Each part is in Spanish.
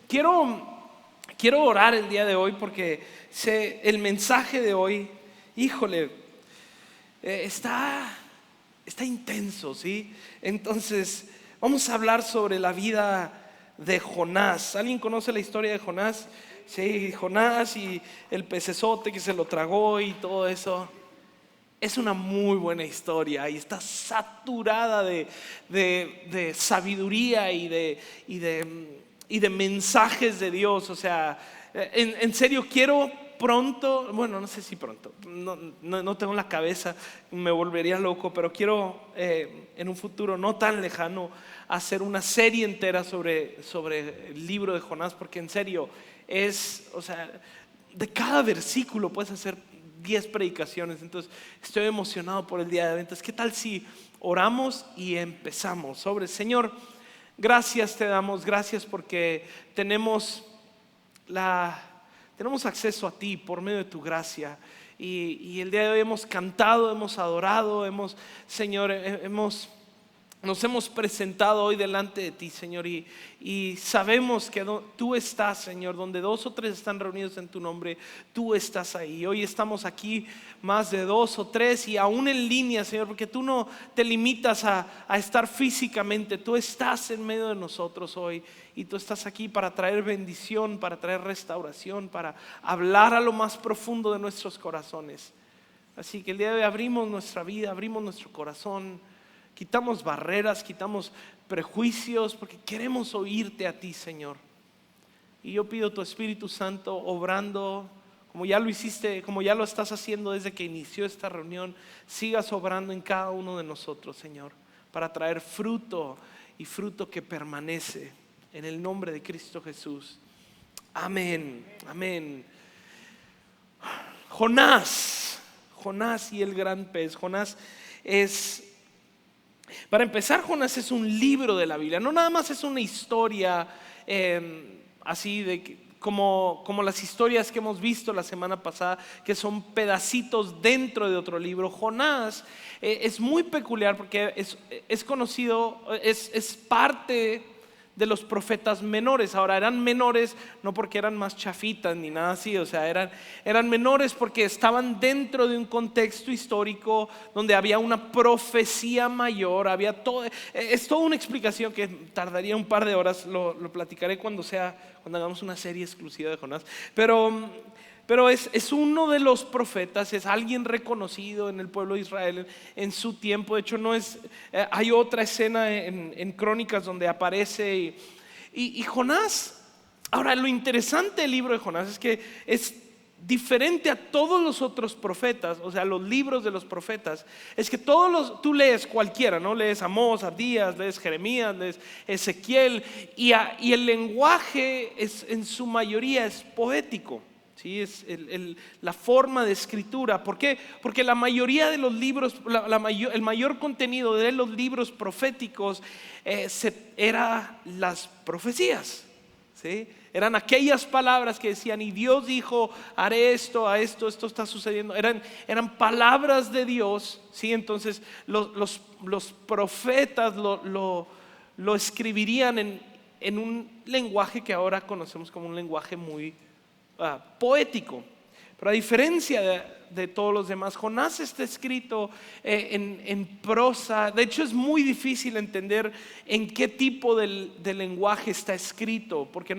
Quiero orar el día de hoy porque el mensaje de hoy, híjole, está intenso, ¿sí? Entonces, vamos a hablar sobre la vida de Jonás. ¿Alguien conoce la historia de Jonás? Sí, Jonás y el pecesote que se lo tragó y todo eso. Es una muy buena historia y está saturada de sabiduría y de mensajes de Dios. O sea, en serio quiero pronto, bueno, no sé si pronto, no tengo la cabeza, me volvería loco, pero quiero en un futuro no tan lejano hacer una serie entera sobre el libro de Jonás, porque en serio o sea, de cada versículo puedes hacer 10 predicaciones. Entonces estoy emocionado por el día de hoy. Entonces, ¿qué tal si oramos y empezamos? Señor, gracias te damos, gracias porque tenemos acceso a ti por medio de tu gracia. Y el día de hoy hemos cantado, hemos adorado, Señor, nos hemos presentado hoy delante de ti, Señor, y sabemos que tú estás, Señor, donde 2 o 3 están reunidos en tu nombre, tú estás ahí. Hoy estamos aquí más de 2 o 3 y aún en línea, Señor, porque tú no te limitas a estar físicamente, tú estás en medio de nosotros hoy y tú estás aquí para traer bendición, para traer restauración, para hablar a lo más profundo de nuestros corazones. Así que el día de hoy abrimos nuestra vida, abrimos nuestro corazón. Quitamos barreras, quitamos prejuicios, porque queremos oírte a ti, Señor. Y yo pido tu Espíritu Santo obrando, como ya lo hiciste, como ya lo estás haciendo desde que inició esta reunión. Sigas obrando en cada uno de nosotros, Señor, para traer fruto y fruto que permanece. En el nombre de Cristo Jesús. Amén, amén. Jonás y el gran pez. Para empezar, Jonás es un libro de la Biblia. No nada más es una historia así como las historias que hemos visto la semana pasada, que son pedacitos dentro de otro libro. Jonás es muy peculiar porque es conocido, es parte de los profetas menores. Ahora, eran menores no porque eran más chafitas ni nada así, o sea, eran menores porque estaban dentro de un contexto histórico donde había una profecía mayor, es toda una explicación que tardaría un par de horas. Lo platicaré cuando hagamos una serie exclusiva de Jonás, pero es uno de los profetas, es alguien reconocido en el pueblo de Israel en su tiempo. De hecho, hay otra escena en Crónicas donde aparece y Jonás. Ahora, lo interesante del libro de Jonás es que es diferente a todos los otros profetas, o sea, los libros de los profetas. Es que tú lees cualquiera, ¿no? Lees Amós, Abdías, lees Jeremías, lees Ezequiel, y el lenguaje en su mayoría es poético. Sí, es la forma de escritura. ¿Por qué? Porque la mayoría de los libros, el mayor contenido de los libros proféticos era las profecías, ¿sí? Eran aquellas palabras que decían: y Dios dijo, haré esto, esto está sucediendo. Eran palabras de Dios, ¿sí? Entonces los profetas lo escribirían en un lenguaje que ahora conocemos como un lenguaje muy poético. Pero a diferencia de todos los demás, Jonás está escrito en prosa. De hecho, es muy difícil entender en qué tipo de lenguaje está escrito, porque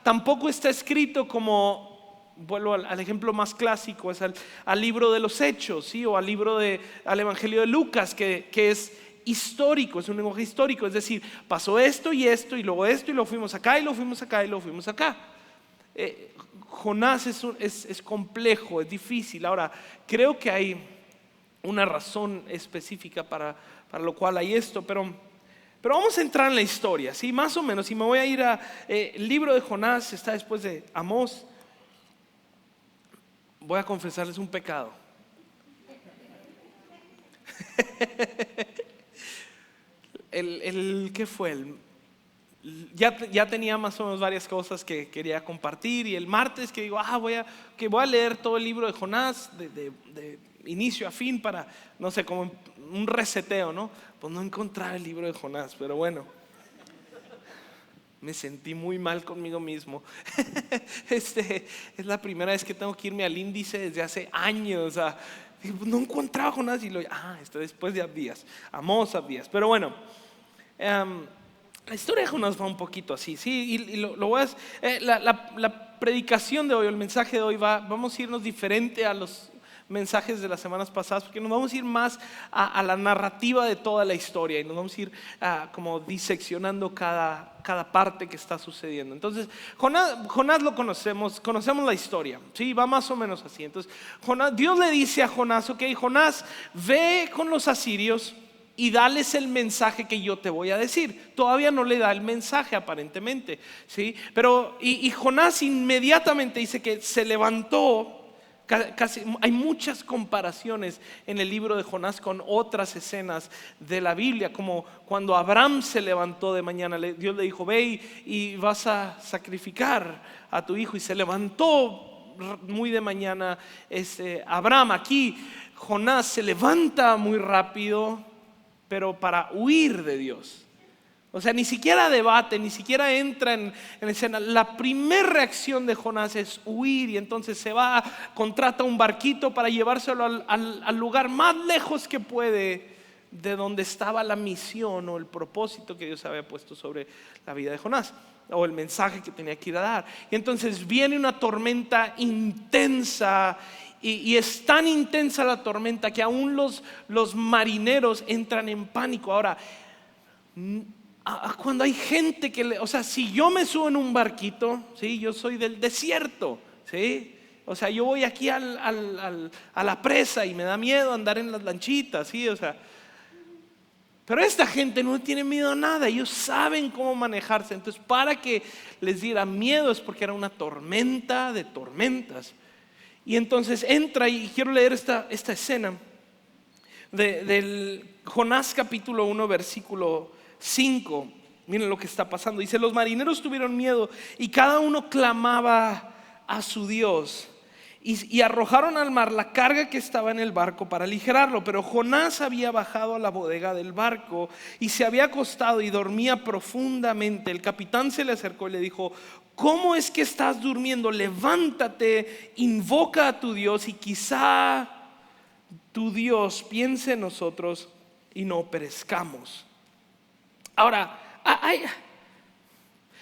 tampoco está escrito como, vuelvo al ejemplo más clásico, es al libro de los Hechos, ¿sí? O al Evangelio de Lucas, que es histórico, es un lenguaje histórico. Es decir, pasó esto y luego fuimos acá y luego fuimos acá y luego fuimos acá. Jonás es complejo, es difícil. Ahora, creo que hay una razón específica para lo cual hay esto, pero vamos a entrar en la historia, ¿sí? Más o menos, y me voy a ir el libro de Jonás está después de Amós. Voy a confesarles un pecado. ¿Qué fue? Ya tenía más o menos varias cosas que quería compartir, y el martes que digo, voy a leer todo el libro de Jonás de inicio a fin, para, no sé, como un reseteo, ¿no? Pues no encontrar el libro de Jonás, pero bueno. Me sentí muy mal conmigo mismo. Es la primera vez que tengo que irme al índice desde hace años. No encontraba a Jonás y después de Abdías. Amós Abdías. Pero bueno, la historia de Jonás va un poquito así, ¿sí? Y lo voy a, la predicación de hoy, el mensaje de hoy vamos a irnos diferente a los mensajes de las semanas pasadas, porque nos vamos a ir más a la narrativa de toda la historia y nos vamos a ir como diseccionando cada parte que está sucediendo. Entonces, Jonás lo conocemos la historia, ¿sí? Va más o menos así. Entonces, Dios le dice a Jonás, ok, Jonás, ve con los asirios y dales el mensaje que yo te voy a decir. Todavía no le da el mensaje aparentemente, ¿sí? Pero y Jonás inmediatamente dice que se levantó. Hay muchas comparaciones en el libro de Jonás con otras escenas de la Biblia, como cuando Abraham se levantó de mañana. Dios le dijo, ve y vas a sacrificar a tu hijo, y se levantó muy de mañana Abraham. Aquí Jonás se levanta muy rápido, pero para huir de Dios. O sea, ni siquiera debate, ni siquiera entra en escena. La primera reacción de Jonás es huir, y entonces se va, contrata un barquito para llevárselo al lugar más lejos que puede de donde estaba la misión o el propósito que Dios había puesto sobre la vida de Jonás, o el mensaje que tenía que ir a dar. Y entonces viene una tormenta intensa, y es tan intensa la tormenta que aún los marineros entran en pánico. Ahora, cuando hay gente o sea, si yo me subo en un barquito, ¿sí? Yo soy del desierto, ¿sí? O sea, yo voy aquí a la presa y me da miedo andar en las lanchitas, ¿sí? O sea, pero esta gente no tiene miedo a nada, ellos saben cómo manejarse. Entonces, para que les diera miedo es porque era una tormenta de tormentas. Y entonces entra, y quiero leer esta escena del Jonás capítulo 1 versículo 5. Miren lo que está pasando. Dice: los marineros tuvieron miedo y cada uno clamaba a su Dios, y arrojaron al mar la carga que estaba en el barco para aligerarlo. Pero Jonás había bajado a la bodega del barco y se había acostado y dormía profundamente. El capitán se le acercó y le dijo: ¿cómo es que estás durmiendo? Levántate, invoca a tu Dios, y quizá tu Dios piense en nosotros y no perezcamos. Ahora,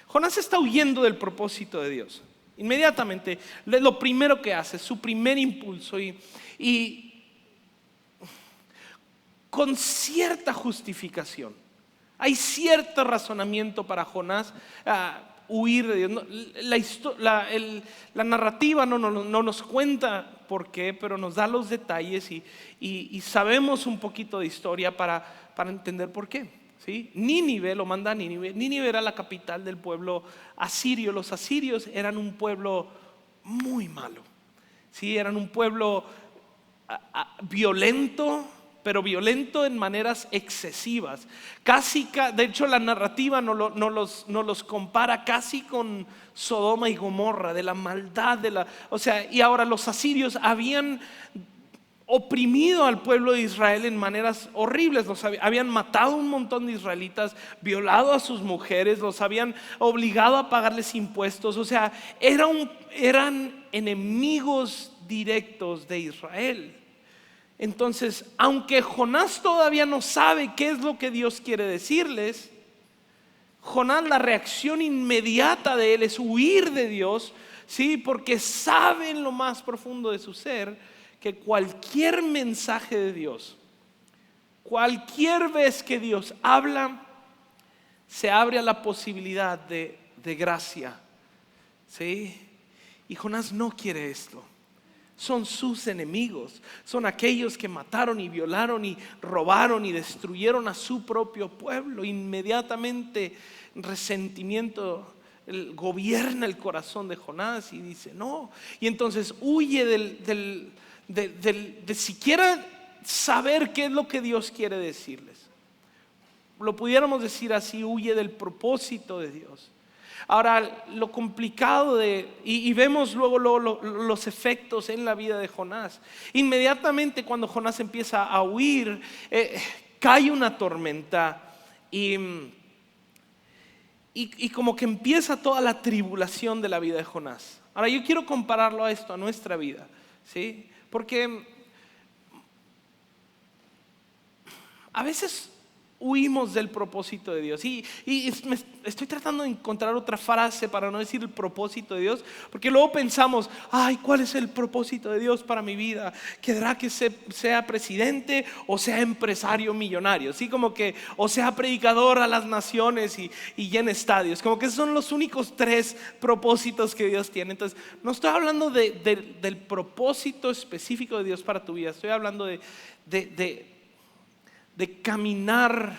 Jonás está huyendo del propósito de Dios. Inmediatamente, lo primero que hace, su primer impulso, y con cierta justificación, hay cierto razonamiento para Jonás huir de Dios. La narrativa no nos cuenta por qué, pero nos da los detalles, y sabemos un poquito de historia para entender por qué. ¿Sí? Nínive lo manda a Nínive. Nínive era la capital del pueblo asirio. Los asirios eran un pueblo muy malo, ¿sí? Eran un pueblo violento, pero violento en maneras excesivas. De hecho, la narrativa no los compara casi con Sodoma y Gomorra, de la maldad y ahora los asirios habían oprimido al pueblo de Israel en maneras horribles. Habían matado un montón de israelitas, violado a sus mujeres, los habían obligado a pagarles impuestos. O sea, eran enemigos directos de Israel. Entonces, aunque Jonás todavía no sabe qué es lo que Dios quiere decirles, Jonás, la reacción inmediata de él es huir de Dios, ¿sí? Porque sabe en lo más profundo de su ser que cualquier mensaje de Dios, cualquier vez que Dios habla, se abre a la posibilidad de gracia, ¿sí? Y Jonás no quiere esto. Son sus enemigos, son aquellos que mataron y violaron y robaron y destruyeron a su propio pueblo. Inmediatamente resentimiento gobierna el corazón de Jonás y dice no. Y entonces huye de siquiera saber qué es lo que Dios quiere decirles. Lo pudiéramos decir así: huye del propósito de Dios. Ahora, lo complicado y vemos luego los efectos en la vida de Jonás. Inmediatamente cuando Jonás empieza a huir, cae una tormenta, y y como que empieza toda la tribulación de la vida de Jonás. Ahora yo quiero compararlo a esto, a nuestra vida, ¿sí? Porque a veces huimos del propósito de Dios estoy tratando de encontrar otra frase para no decir el propósito de Dios, porque luego pensamos, ay, ¿cuál es el propósito de Dios para mi vida? ¿Querrá que sea presidente o sea empresario millonario? ¿Sí? Como que, o sea predicador a las naciones y llene estadios. Como que esos son los únicos 3 propósitos que Dios tiene. Entonces no estoy hablando del propósito específico de Dios para tu vida. Estoy hablando de caminar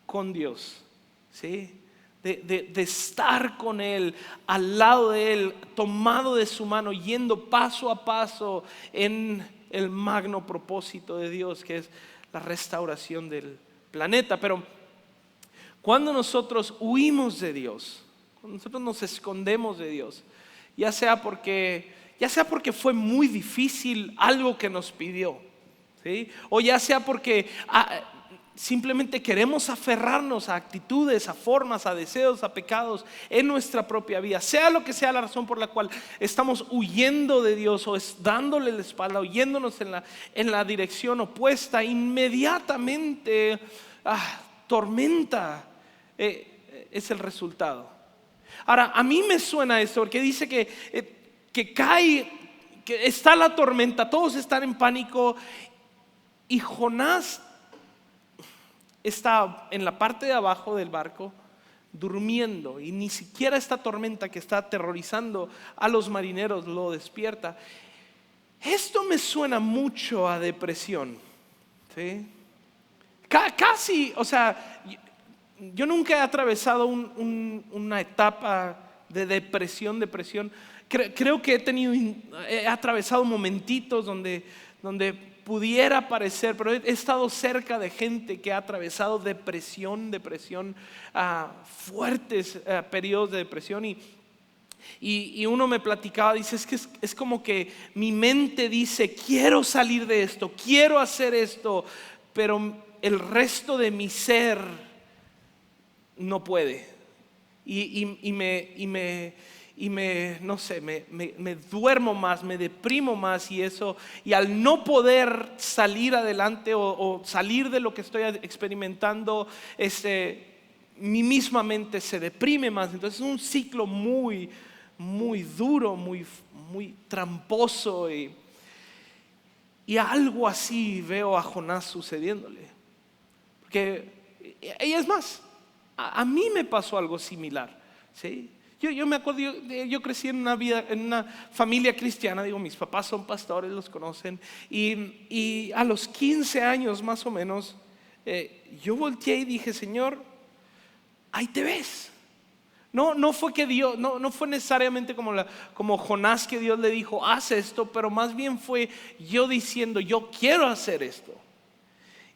con Dios, ¿sí? De estar con Él, al lado de Él, tomado de su mano, yendo paso a paso en el magno propósito de Dios, que es la restauración del planeta. Pero cuando nosotros huimos de Dios, cuando nosotros nos escondemos de Dios, ya sea porque fue muy difícil algo que nos pidió, ¿sí? O ya sea porque simplemente queremos aferrarnos a actitudes, a formas, a deseos, a pecados en nuestra propia vida, sea lo que sea la razón por la cual estamos huyendo de Dios o dándole la espalda, yéndonos en la dirección opuesta, inmediatamente tormenta es el resultado. Ahora, a mí me suena esto porque dice que cae, que está la tormenta, todos están en pánico y Jonás está en la parte de abajo del barco durmiendo y ni siquiera esta tormenta que está aterrorizando a los marineros lo despierta. Esto me suena mucho a depresión, ¿sí? Casi, o sea, yo nunca he atravesado una etapa de depresión. Creo que he atravesado momentitos donde pudiera parecer, pero he estado cerca de gente que ha atravesado depresión, fuertes periodos de depresión y uno me platicaba, dice, es que es como que mi mente dice, quiero salir de esto, quiero hacer esto, pero el resto de mi ser no puede no sé, me duermo más, me deprimo más y al no poder salir adelante o salir de lo que estoy experimentando, mi misma mente se deprime más. Entonces es un ciclo muy, muy duro, muy, muy tramposo y algo así veo a Jonás sucediéndole. Porque, y es más, a mí me pasó algo similar, ¿sí? Yo me acuerdo, yo crecí en una familia cristiana, digo, mis papás son pastores, los conocen, y a los 15 años más o menos, yo volteé y dije, Señor, ahí te ves. No fue que Dios, no fue necesariamente como Jonás que Dios le dijo, haz esto, pero más bien fue yo diciendo, yo quiero hacer esto.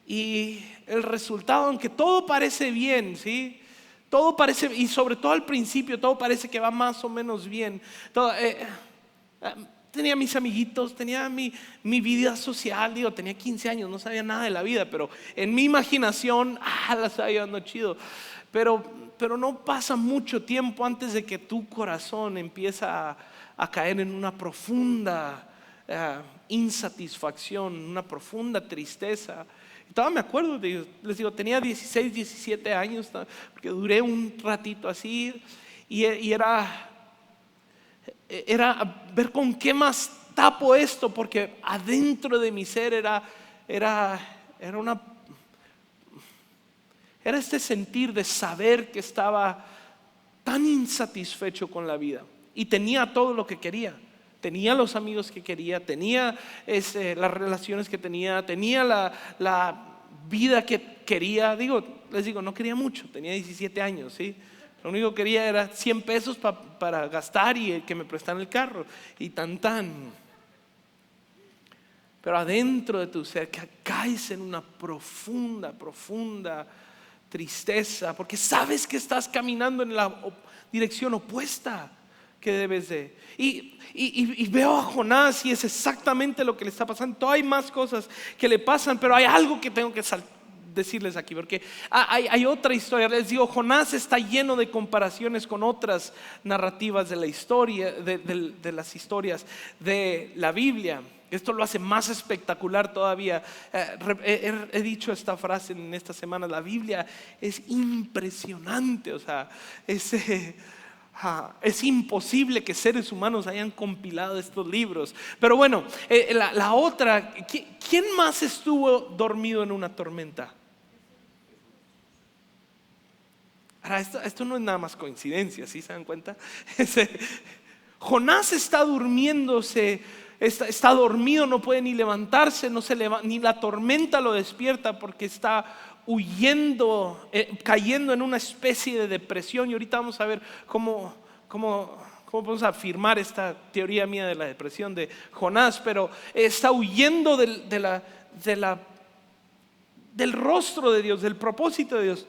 Y el resultado, aunque todo parece bien, ¿sí? Todo parece, y sobre todo al principio, todo parece que va más o menos bien. Tenía mis amiguitos, tenía mi vida social, digo, tenía 15 años, no sabía nada de la vida, pero en mi imaginación, la estaba llevando chido. Pero no pasa mucho tiempo antes de que tu corazón empieza a caer en una profunda insatisfacción, una profunda tristeza. Todavía me acuerdo, les digo, tenía 16, 17 años, porque duré un ratito así y era ver con qué más tapo esto, porque adentro de mi ser era este sentir de saber que estaba tan insatisfecho con la vida y tenía todo lo que quería. Tenía los amigos que quería, tenía las relaciones que tenía la vida que quería. Les digo, no quería mucho, tenía 17 años, ¿sí? Lo único que quería era 100 pesos para gastar y que me prestaran el carro y tan. Pero adentro de tu ser caes en una profunda tristeza, porque sabes que estás caminando en la dirección opuesta que debes de. Y veo a Jonás y es exactamente lo que le está pasando. Hay más cosas que le pasan, pero hay algo que tengo que decirles aquí, porque hay otra historia. Les digo, Jonás está lleno de comparaciones con otras narrativas de la historia, de las historias de la Biblia. Esto lo hace más espectacular todavía. He dicho esta frase en esta semana: la Biblia es impresionante. O sea, es imposible que seres humanos hayan compilado estos libros. Pero bueno, la otra, ¿quién más estuvo dormido en una tormenta? Ahora, esto no es nada más coincidencia, ¿sí se dan cuenta? Jonás está durmiéndose, está dormido, no puede ni levantarse, ni la tormenta lo despierta, porque está huyendo, cayendo en una especie de depresión. Y ahorita vamos a ver cómo podemos afirmar esta teoría mía de la depresión de Jonás. Pero está huyendo del rostro de Dios, del propósito de Dios.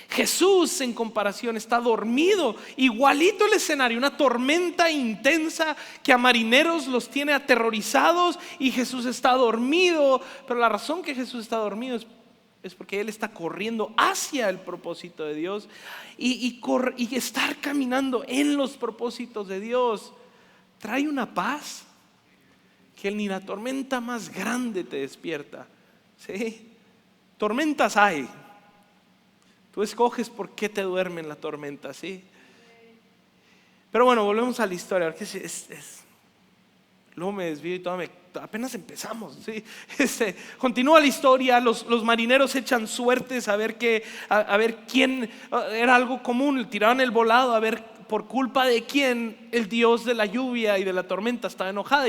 Jesús, en comparación, está dormido. Igualito el escenario, una tormenta intensa que a marineros los tiene aterrorizados, y Jesús está dormido. Pero la razón que Jesús está dormido es porque Él está corriendo hacia el propósito de Dios, y estar caminando en los propósitos de Dios trae una paz que ni la tormenta más grande te despierta. ¿Sí? Tormentas hay. Tú escoges por qué te duerme en la tormenta, ¿sí? Pero bueno, volvemos a la historia. Luego me desvío y apenas empezamos, ¿sí? Continúa la historia. Los marineros echan suertes a ver quién. Era algo común, tiraban el volado a ver por culpa de quién el Dios de la lluvia y de la tormenta estaba enojado.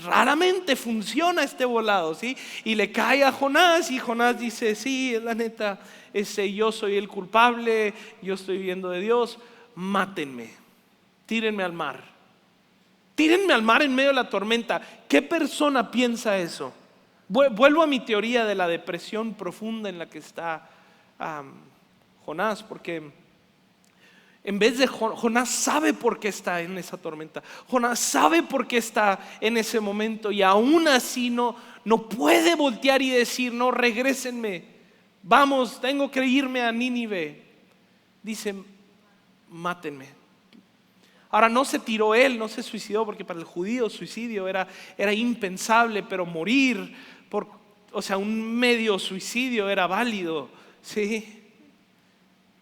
Raramente funciona este volado, ¿sí? Y le cae a Jonás, y Jonás dice: sí, la neta, yo soy el culpable, yo estoy viendo de Dios, mátenme, tírenme al mar. Tírenme al mar en medio de la tormenta. ¿Qué persona piensa eso? Vuelvo a mi teoría de la depresión profunda en la que está Jonás, porque en vez de Jonás sabe por qué está en esa tormenta. Jonás sabe por qué está en ese momento, y aún así no puede voltear y decir: no, regrésenme, vamos, tengo que irme a Nínive. Dice: mátenme. Ahora, no se tiró él, no se suicidó, porque para el judío suicidio era impensable, pero morir un medio suicidio era válido, ¿sí?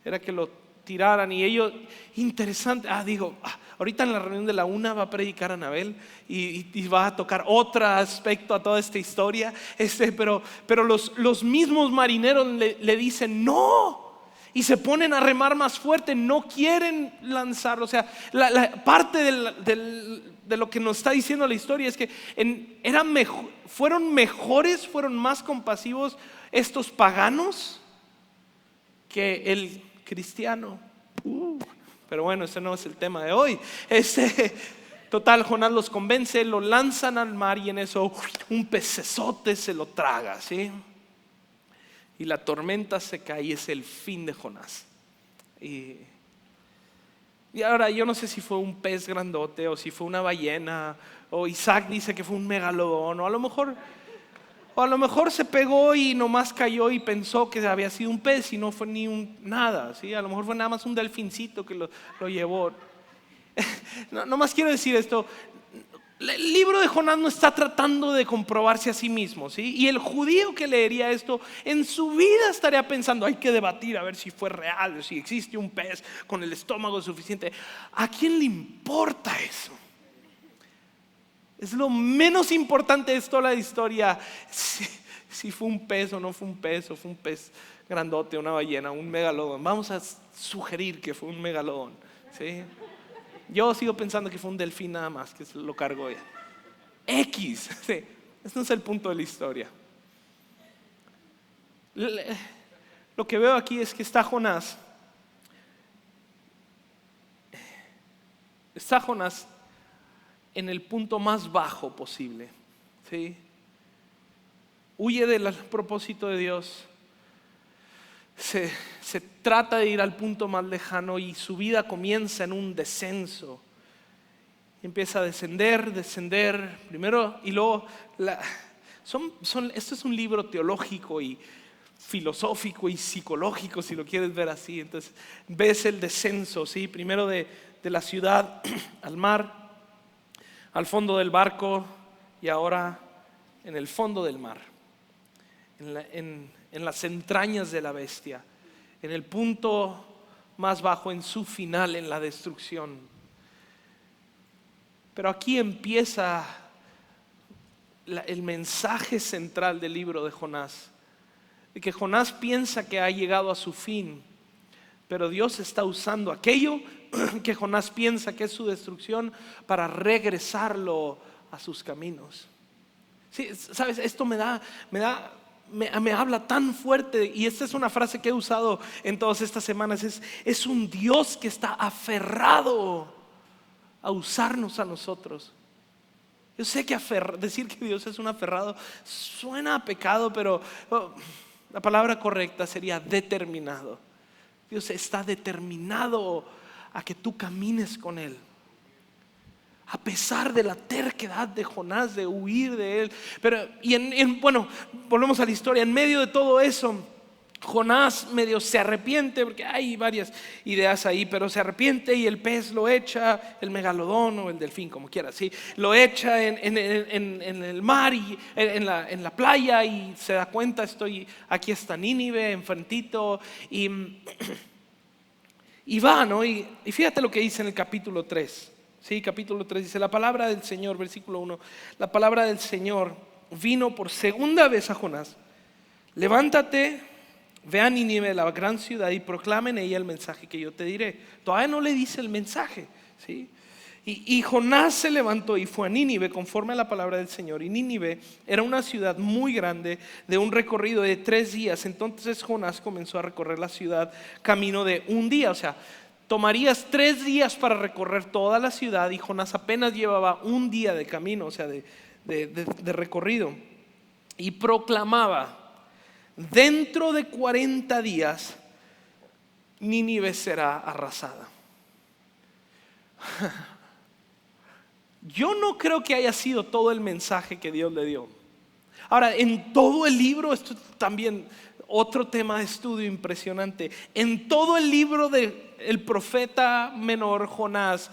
Era que lo tiraran. Y ellos, interesante, ahorita en la reunión de la una va a predicar Anabel, y va a tocar otro aspecto a toda esta historia. Pero los mismos marineros le dicen: no. Y se ponen a remar más fuerte, no quieren lanzarlo. O sea, la parte de lo que nos está diciendo la historia es que fueron más compasivos estos paganos que el cristiano. Pero bueno, ese no es el tema de hoy. Total, Jonás los convence, lo lanzan al mar, y en eso un pecesote se lo traga, ¿sí? Y la tormenta se cae, y es el fin de Jonás. Y ahora, yo no sé si fue un pez grandote, o si fue una ballena, o Isaac dice que fue un megalodón, o a lo mejor se pegó y nomás cayó y pensó que había sido un pez, y no fue ni nada, ¿sí? A lo mejor fue nada más un delfincito que lo llevó. Nomás quiero decir esto: el libro de Jonás no está tratando de comprobarse a sí mismo, ¿sí? Y el judío que leería esto en su vida estaría pensando: hay que debatir a ver si fue real, si existe un pez con el estómago suficiente. ¿A quién le importa eso? Es lo menos importante de toda la historia, si fue un pez o no fue un pez, o fue un pez grandote, una ballena, un megalodón. Vamos a sugerir que fue un megalodón, ¿sí? Yo sigo pensando que fue un delfín nada más, que se lo cargó ya. X, sí. Este no es el punto de la historia. Lo que veo aquí es que está Jonás en el punto más bajo posible, ¿sí? Huye del propósito de Dios, se trata de ir al punto más lejano, y su vida comienza en un descenso. Empieza a descender primero, y luego Esto es un libro teológico y filosófico y psicológico, si lo quieres ver así. Entonces ves el descenso, ¿sí? Primero de la ciudad al mar, al fondo del barco y ahora en el fondo del mar, en las entrañas de la bestia, en el punto más bajo, en su final, en la destrucción. Pero aquí empieza el mensaje central del libro de Jonás, de que Jonás piensa que ha llegado a su fin, pero Dios está usando aquello que Jonás piensa que es su destrucción para regresarlo a sus caminos. Sí, sabes, esto me habla tan fuerte, y esta es una frase que he usado en todas estas semanas. Es un Dios que está aferrado a usarnos a nosotros. Yo sé que decir que Dios es un aferrado suena a pecado, pero la palabra correcta sería determinado. Dios está determinado a que tú camines con Él, a pesar de la terquedad de Jonás de huir de él. Pero bueno, volvemos a la historia. En medio de todo eso, Jonás medio se arrepiente, porque hay varias ideas ahí, pero se arrepiente y el pez lo echa, el megalodón o el delfín, como quieras, ¿sí? Lo echa en el mar y en la playa, y se da cuenta, aquí está Nínive enfrentito, y va, ¿no? Y fíjate lo que dice en el capítulo 3. Sí, capítulo 3 dice: la palabra del Señor, versículo 1, la palabra del Señor vino por segunda vez a Jonás: levántate, ve a Nínive, la gran ciudad, y proclama en ella el mensaje que yo te diré. Todavía no le dice el mensaje, ¿sí? Y Jonás se levantó y fue a Nínive conforme a la palabra del Señor. Y Nínive era una ciudad muy grande, de un recorrido de 3 días. Entonces Jonás comenzó a recorrer la ciudad camino de un día. O sea, tomarías 3 días para recorrer toda la ciudad, y Jonás apenas llevaba un día de camino, o sea, de recorrido. Y proclamaba: dentro de 40 días Nínive será arrasada. Yo no creo que haya sido todo el mensaje que Dios le dio. Ahora, en todo el libro, esto también otro tema de estudio impresionante. En todo el libro del profeta menor Jonás,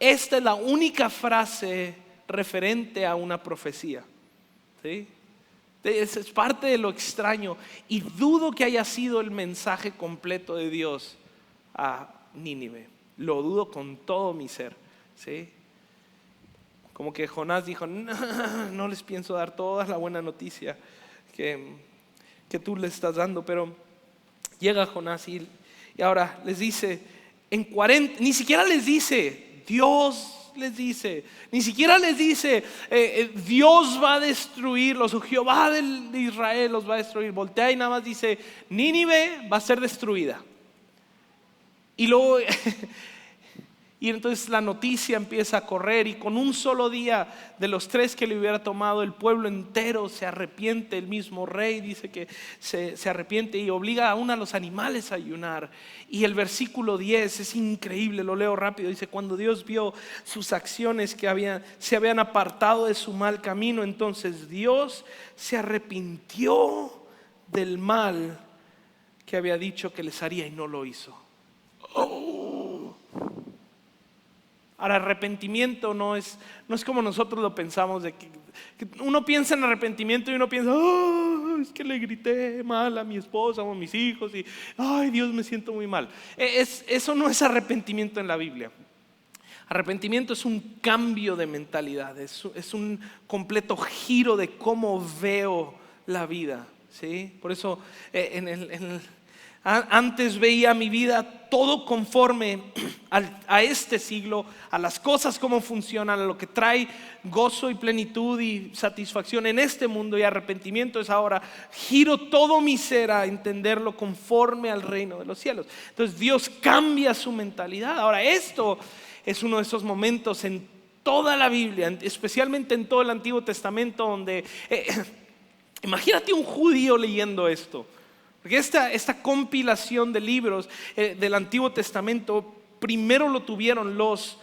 esta es la única frase referente a una profecía, ¿sí? Es parte de lo extraño, y dudo que haya sido el mensaje completo de Dios a Nínive. Lo dudo con todo mi ser, ¿sí? Como que Jonás dijo: no les pienso dar toda la buena noticia que tú le estás dando. Pero llega Jonás y ahora les dice, ni siquiera les dice Dios, les dice, ni siquiera les dice Dios va a destruirlos, o Jehová de Israel los va a destruir. Voltea y nada más dice: Nínive va a ser destruida. Y luego y entonces la noticia empieza a correr, y con un solo día de los 3 que le hubiera tomado, el pueblo entero se arrepiente. El mismo rey dice que se arrepiente y obliga aún a los animales a ayunar. Y el versículo 10 es increíble, lo leo rápido. Dice: cuando Dios vio sus acciones, que se habían apartado de su mal camino, entonces Dios se arrepintió del mal que había dicho que les haría, y no lo hizo. Ahora, arrepentimiento no es como nosotros lo pensamos, de que uno piensa en arrepentimiento y uno piensa: es que le grité mal a mi esposa o a mis hijos y ay, Dios, me siento muy mal. Eso no es arrepentimiento en la Biblia. Arrepentimiento es un cambio de mentalidad, es un completo giro de cómo veo la vida, ¿sí? Por eso antes veía mi vida todo conforme a este siglo, a las cosas como funcionan, a lo que trae gozo y plenitud y satisfacción en este mundo. Y arrepentimiento es ahora: giro todo mi ser a entenderlo conforme al reino de los cielos. Entonces Dios cambia su mentalidad. Ahora, esto es uno de esos momentos en toda la Biblia, especialmente en todo el Antiguo Testamento, donde imagínate un judío leyendo esto. Porque esta compilación de libros del Antiguo Testamento primero lo tuvieron los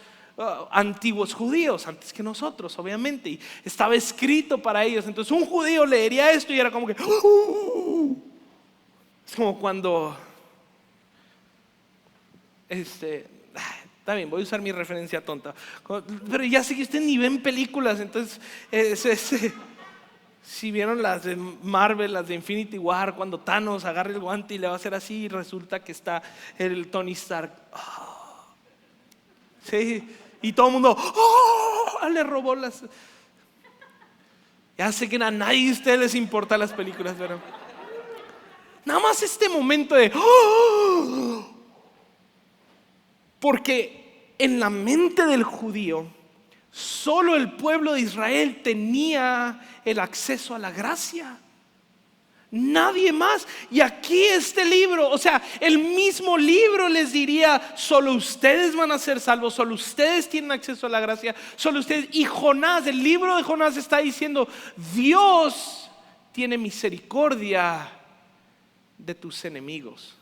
antiguos judíos, antes que nosotros, obviamente, y estaba escrito para ellos. Entonces un judío leería esto y era como que es como cuando está bien, voy a usar mi referencia tonta, pero ya sé que ustedes ni ven películas, entonces si vieron las de Marvel, las de Infinity War, cuando Thanos agarra el guante y le va a hacer así y resulta que está el Tony Stark. Sí, y todo el mundo le robó las. Ya sé que a nadie de ustedes les importan las películas, pero nada más este momento de porque en la mente del judío solo el pueblo de Israel tenía el acceso a la gracia, nadie más. Y aquí este libro, o sea, el mismo libro les diría: solo ustedes van a ser salvos, solo ustedes tienen acceso a la gracia, solo ustedes. Y Jonás, el libro de Jonás está diciendo: Dios tiene misericordia de tus enemigos.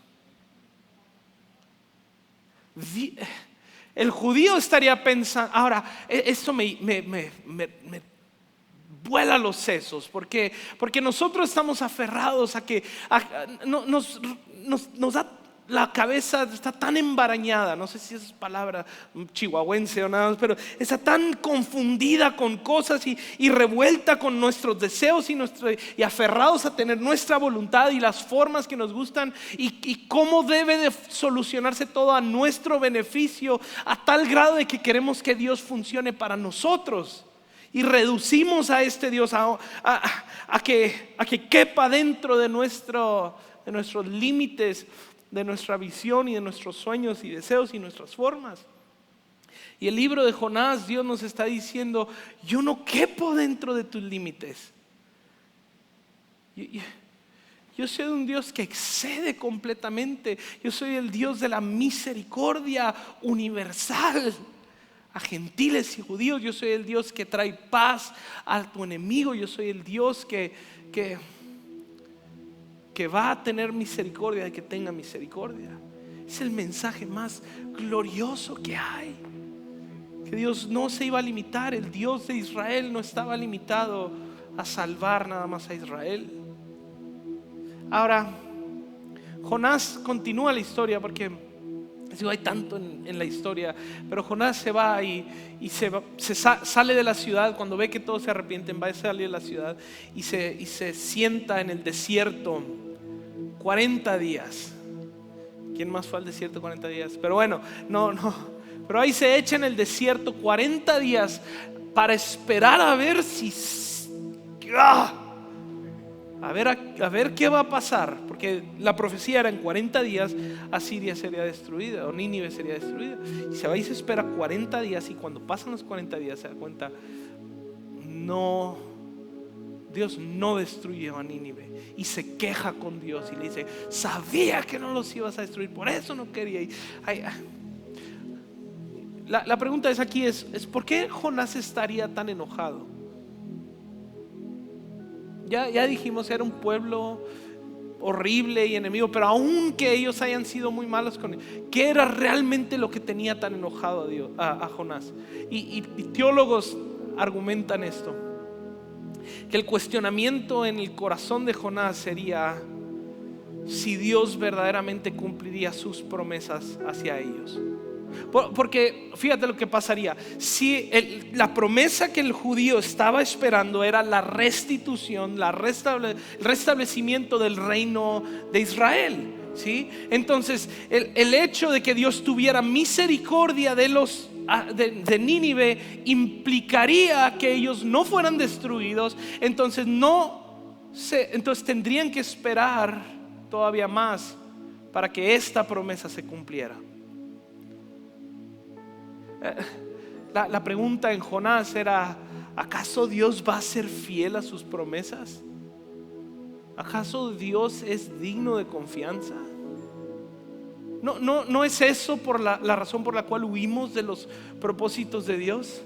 El judío estaría pensando, ahora, esto me vuela los sesos, porque nosotros estamos aferrados a que nos da la cabeza, está tan embarañada, no sé si es palabra chihuahuense o nada más, pero está tan confundida con cosas y revuelta con nuestros deseos y aferrados a tener nuestra voluntad y las formas que nos gustan y cómo debe de solucionarse todo a nuestro beneficio, a tal grado de que queremos que Dios funcione para nosotros. Y reducimos a este Dios a que quepa dentro de nuestros límites, de nuestra visión y de nuestros sueños y deseos y nuestras formas. Y el libro de Jonás, Dios nos está diciendo: yo no quepo dentro de tus límites. Yo soy un Dios que excede completamente. Yo soy el Dios de la misericordia universal a gentiles y judíos. Yo soy el Dios que trae paz a tu enemigo. Yo soy el Dios que va a tener misericordia de que tenga misericordia. Es el mensaje más glorioso que hay. Que Dios no se iba a limitar. El Dios de Israel no estaba limitado a salvar nada más a Israel. Ahora, Jonás continúa la historia, porque hay tanto en la historia, pero Jonás se va y sale de la ciudad. Cuando ve que todos se arrepienten, va a salir de la ciudad y se sienta en el desierto 40 días. ¿Quién más fue al desierto 40 días? Pero bueno, no. Pero ahí se echa en el desierto 40 días para esperar a ver a ver qué va a pasar, porque la profecía era: en 40 días Asiria sería destruida, o Nínive sería destruida. Y se va y se espera 40 días, y cuando pasan los 40 días se da cuenta: no, Dios no destruye a Nínive. Y se queja con Dios y le dice: sabía que no los ibas a destruir, por eso no quería. La pregunta es aquí es ¿por qué Jonás estaría tan enojado? Ya dijimos, era un pueblo horrible y enemigo, pero aunque ellos hayan sido muy malos con él, ¿qué era realmente lo que tenía tan enojado a Jonás? Y teólogos argumentan esto, que el cuestionamiento en el corazón de Jonás sería si Dios verdaderamente cumpliría sus promesas hacia ellos. Porque fíjate lo que pasaría si la promesa que el judío estaba esperando era la restitución, el restablecimiento del reino de Israel, ¿sí? Entonces el hecho de que Dios tuviera misericordia de Nínive implicaría que ellos no fueran destruidos. Entonces tendrían que esperar todavía más para que esta promesa se cumpliera. La pregunta en Jonás era: ¿acaso Dios va a ser fiel a sus promesas? ¿Acaso Dios es digno de confianza? ¿No es eso por la razón por la cual huimos de los propósitos de Dios?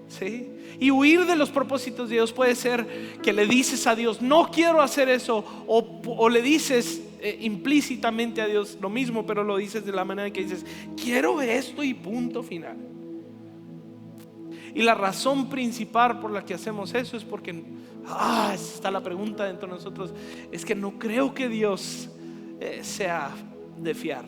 ¿Sí? Y huir de los propósitos de Dios puede ser que le dices a Dios: no quiero hacer eso, o le dices implícitamente a Dios lo mismo, pero lo dices de la manera que dices: quiero esto y punto final. Y la razón principal por la que hacemos eso es porque está la pregunta dentro de nosotros, es que no creo que Dios sea de fiar.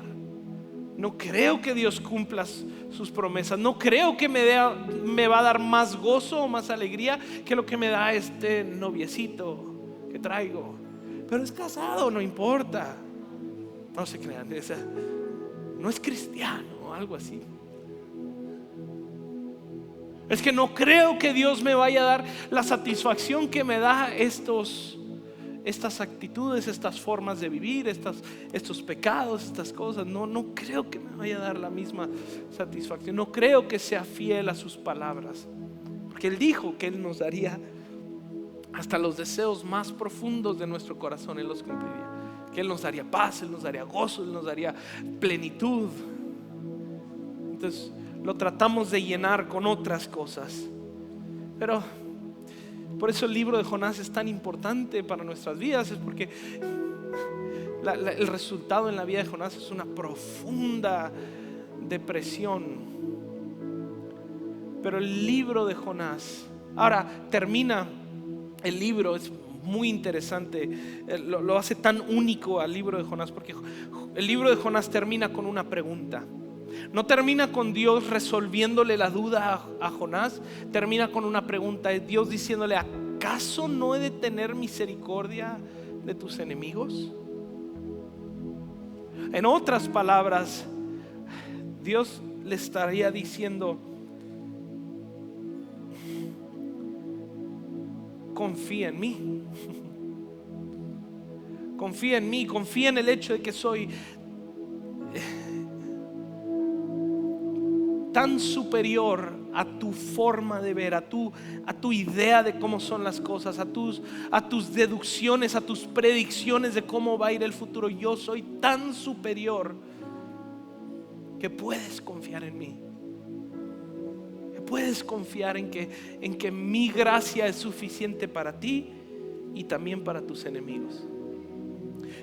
No creo que Dios cumpla sus promesas. No creo que me va a dar más gozo o más alegría que lo que me da este noviecito que traigo. Pero es casado, no importa. No se crean, no es cristiano o algo así. Es que no creo que Dios me vaya a dar la satisfacción que me da estas actitudes, estas formas de vivir, estos pecados, estas cosas. No creo que me vaya a dar la misma satisfacción. No creo que sea fiel a sus palabras, porque Él dijo que Él nos daría hasta los deseos más profundos de nuestro corazón. Él los cumpliría, que Él nos daría paz, Él nos daría gozo, Él nos daría plenitud. Entonces lo tratamos de llenar con otras cosas. Pero por eso el libro de Jonás es tan importante para nuestras vidas. Es porque el resultado en la vida de Jonás es una profunda depresión. Pero el libro de Jonás, ahora termina el libro, es muy interesante, lo hace tan único al libro de Jonás, porque el libro de Jonás termina con una pregunta. No termina con Dios resolviéndole la duda a Jonás, termina con una pregunta. Es Dios diciéndole: ¿acaso no he de tener misericordia de tus enemigos? En otras palabras, Dios le estaría diciendo: confía en mí. Confía en mí, confía en el hecho de que soy tan superior a tu forma de ver, a tu idea de cómo son las cosas, a tus deducciones, a tus predicciones de cómo va a ir el futuro. Yo soy tan superior que puedes confiar en mí. Que puedes confiar en que mi gracia es suficiente para ti y también para tus enemigos.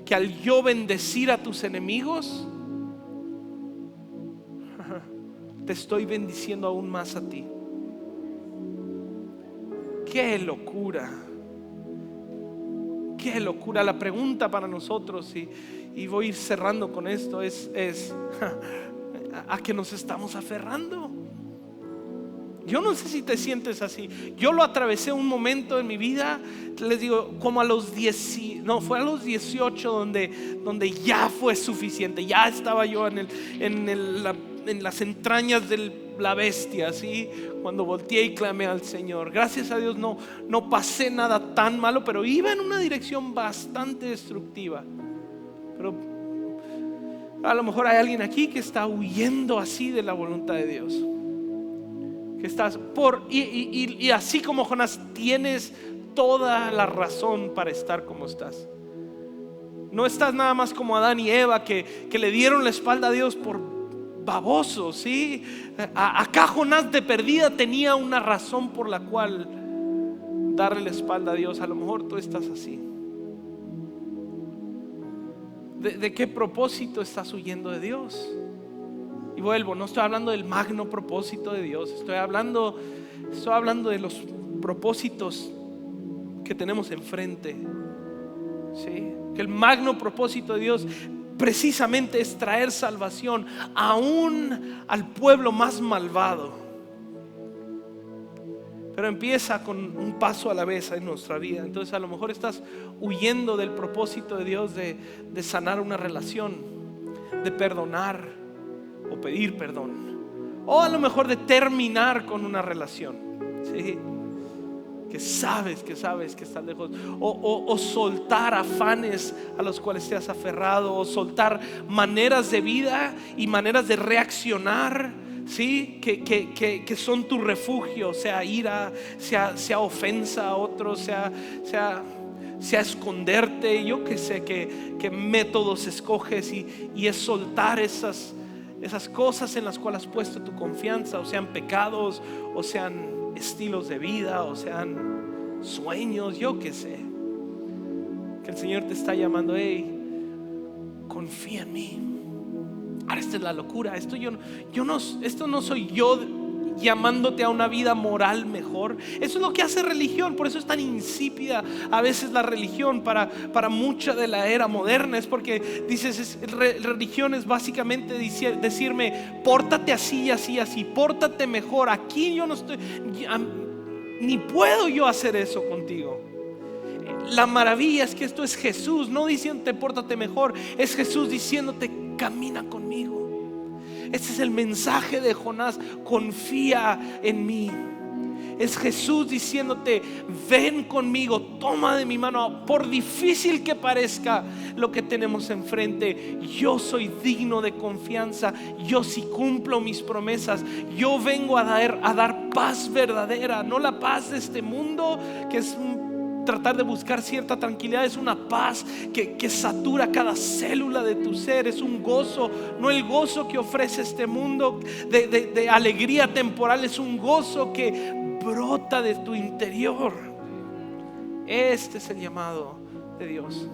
Que al yo bendecir a tus enemigos, te estoy bendiciendo aún más a ti. ¡Qué locura! ¡Qué locura! La pregunta para nosotros, y voy a ir cerrando con esto, es ¿a qué nos estamos aferrando? Yo no sé si te sientes así. Yo lo atravesé un momento en mi vida, les digo, como a los 18 donde ya fue suficiente. Ya estaba yo en las entrañas de la bestia, ¿sí? Cuando volteé y clamé al Señor. Gracias a Dios no pasé nada tan malo, pero iba en una dirección bastante destructiva. Pero a lo mejor hay alguien aquí que está huyendo así de la voluntad de Dios. Que estás y así como Jonás, tienes toda la razón para estar como estás. No estás nada más como Adán y Eva que le dieron la espalda a Dios por babosos, ¿sí? Acá Jonás de perdida tenía una razón por la cual darle la espalda a Dios. A lo mejor tú estás así. ¿De qué propósito estás huyendo de Dios? Y vuelvo, no estoy hablando del magno propósito de Dios. Estoy hablando de los propósitos que tenemos enfrente, ¿sí? Que el magno propósito de Dios precisamente es traer salvación aún al pueblo más malvado. Pero empieza con un paso a la vez en nuestra vida. Entonces a lo mejor estás huyendo del propósito de Dios de sanar una relación, de perdonar o pedir perdón, o a lo mejor de terminar con una relación, ¿sí? Que sabes que estás lejos, o soltar afanes a los cuales te has aferrado, o soltar maneras de vida y maneras de reaccionar, ¿sí? Que son tu refugio, sea ira, sea ofensa a otros, sea esconderte. Yo que sé qué métodos escoges, y es soltar esas cosas en las cuales has puesto tu confianza, o sean pecados, o sean estilos de vida, o sean sueños, yo que sé. Que el Señor te está llamando: hey, confía en mí. Ahora esta es la locura. Esto no soy yo llamándote a una vida moral mejor. Eso es lo que hace religión. Por eso es tan insípida a veces la religión para mucha de la era moderna. Es porque dices, religión es básicamente decirme, pórtate así, así, así, pórtate mejor. Aquí yo no estoy, ni puedo yo hacer eso contigo. La maravilla es que esto es Jesús no diciéndote pórtate mejor, es Jesús diciéndote camina conmigo. Este es el mensaje de Jonás, confía en mí. Es Jesús diciéndote ven conmigo, toma de mi mano. Por difícil que parezca lo que tenemos enfrente, yo soy digno de confianza. Yo sí cumplo mis promesas. Yo vengo a dar paz verdadera, no la paz de este mundo que es tratar de buscar cierta tranquilidad. Es una paz que satura cada célula de tu ser. Es un gozo, no el gozo que ofrece este mundo de alegría temporal. Es un gozo que brota de tu interior. Este es el llamado de Dios.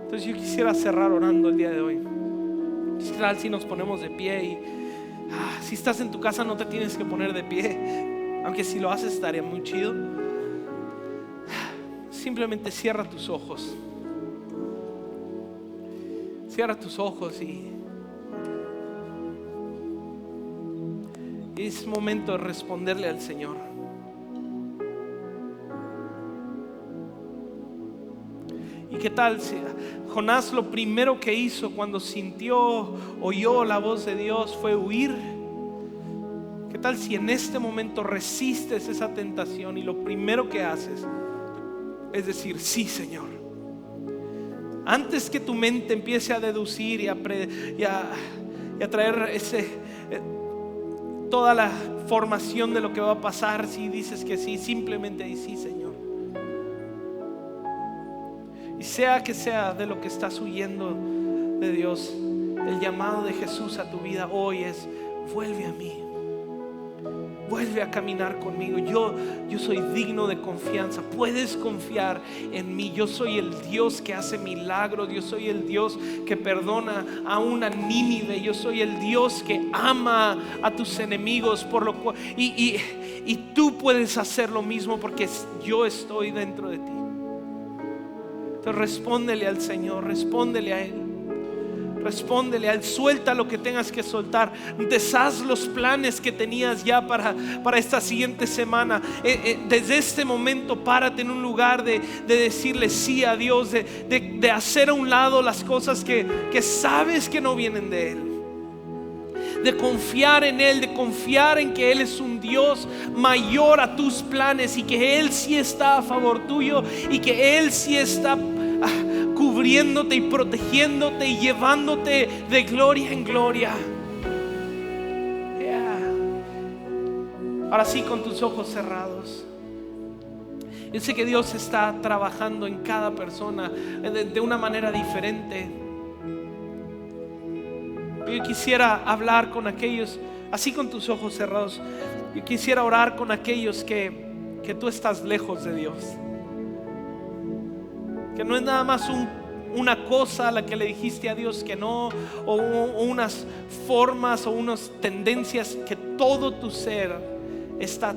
Entonces yo quisiera cerrar orando el día de hoy. ¿Qué tal si nos ponemos de pie? Y si estás en tu casa no te tienes que poner de pie, aunque si lo haces estaría muy chido. Simplemente cierra tus ojos. Cierra tus ojos y es momento de responderle al Señor. ¿Y qué tal si Jonás lo primero que hizo cuando oyó la voz de Dios fue huir? ¿Qué tal si en este momento resistes esa tentación y lo primero que haces es decir, sí, Señor? Antes que tu mente empiece a deducir y a traer toda la formación de lo que va a pasar, si dices que sí, simplemente di sí, Señor. Y sea que sea de lo que estás huyendo de Dios, el llamado de Jesús a tu vida hoy es: vuelve a mí. Vuelve a caminar conmigo. Yo soy digno de confianza. Puedes confiar en mí. Yo soy el Dios que hace milagros. Yo soy el Dios que perdona a una Nínive. Yo soy el Dios que ama a tus enemigos, por lo cual y tú puedes hacer lo mismo porque yo estoy dentro de ti. Entonces respóndele al Señor, respóndele a Él. Respóndele a Él, suelta lo que tengas que soltar, deshaz los planes que tenías ya para esta siguiente semana. Desde este momento párate en un lugar de decirle sí a Dios, de hacer a un lado las cosas que sabes que no vienen de Él, de confiar en Él, de confiar en que Él es un Dios mayor a tus planes y que Él sí está a favor tuyo y que Él sí está cubriéndote y protegiéndote y llevándote de gloria en gloria. Ahora sí, con tus ojos cerrados. Yo sé que Dios está trabajando en cada persona de una manera diferente. Yo quisiera hablar con aquellos, así con tus ojos cerrados. Yo quisiera orar con aquellos que tú estás lejos de Dios, que no es nada más una cosa a la que le dijiste a Dios que no, o unas formas o unas tendencias, que todo tu ser está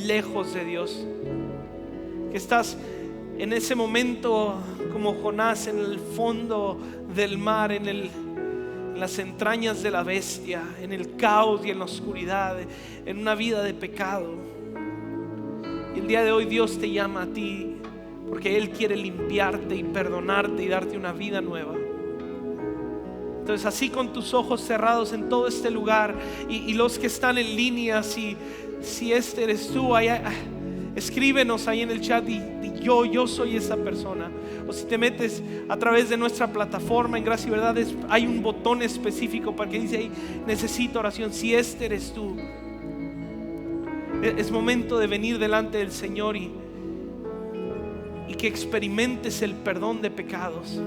lejos de Dios, que estás en ese momento como Jonás en el fondo del mar, en las entrañas de la bestia, en el caos y en la oscuridad, en una vida de pecado. Y el día de hoy Dios te llama a ti porque Él quiere limpiarte y perdonarte y darte una vida nueva. Entonces, así con tus ojos cerrados en todo este lugar y los que están en línea, si este eres tú, escríbenos ahí en el chat y yo soy esa persona. O si te metes a través de nuestra plataforma en Gracia y Verdad, hay un botón específico para que dice ahí necesito oración. Si este eres tú, es momento de venir delante del Señor y que experimentes el perdón de pecados.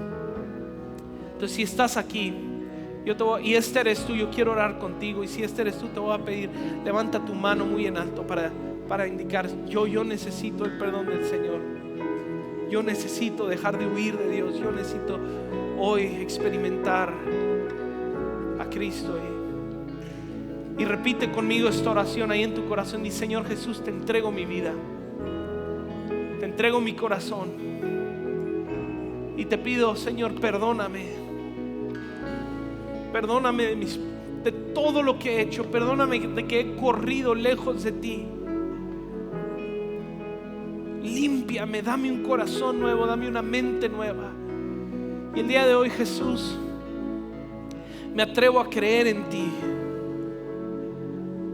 Entonces, si estás aquí y este eres tú, yo quiero orar contigo. Y si este eres tú, te voy a pedir, levanta tu mano muy en alto para indicar: yo necesito el perdón del Señor. Yo necesito dejar de huir de Dios. Yo necesito hoy experimentar a Cristo. Y repite conmigo esta oración ahí en tu corazón. Dice: Señor Jesús, te entrego mi vida, te entrego mi corazón. Y te pido, Señor, perdóname. Perdóname de todo lo que he hecho. Perdóname de que he corrido lejos de ti. Límpiame, dame un corazón nuevo, dame una mente nueva. Y el día de hoy, Jesús, me atrevo a creer en ti.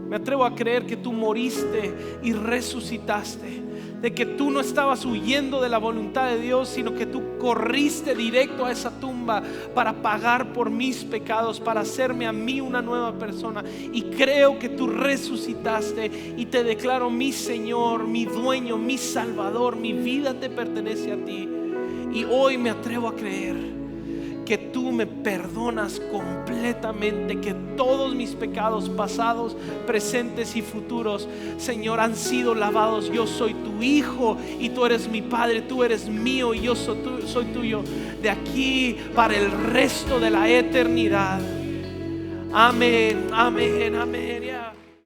Me atrevo a creer que tú moriste y resucitaste, de que tú no estabas huyendo de la voluntad de Dios, sino que tú corriste directo a esa tumba para pagar por mis pecados, para hacerme a mí una nueva persona. Y creo que tú resucitaste, y te declaro mi Señor, mi dueño, mi Salvador. Mi vida te pertenece a ti. Y hoy me atrevo a creer que tú me perdonas completamente, que todos mis pecados pasados, presentes y futuros, Señor, han sido lavados. Yo soy tu hijo y tú eres mi padre, tú eres mío y yo soy tuyo de aquí para el resto de la eternidad. Amén, amén, amén.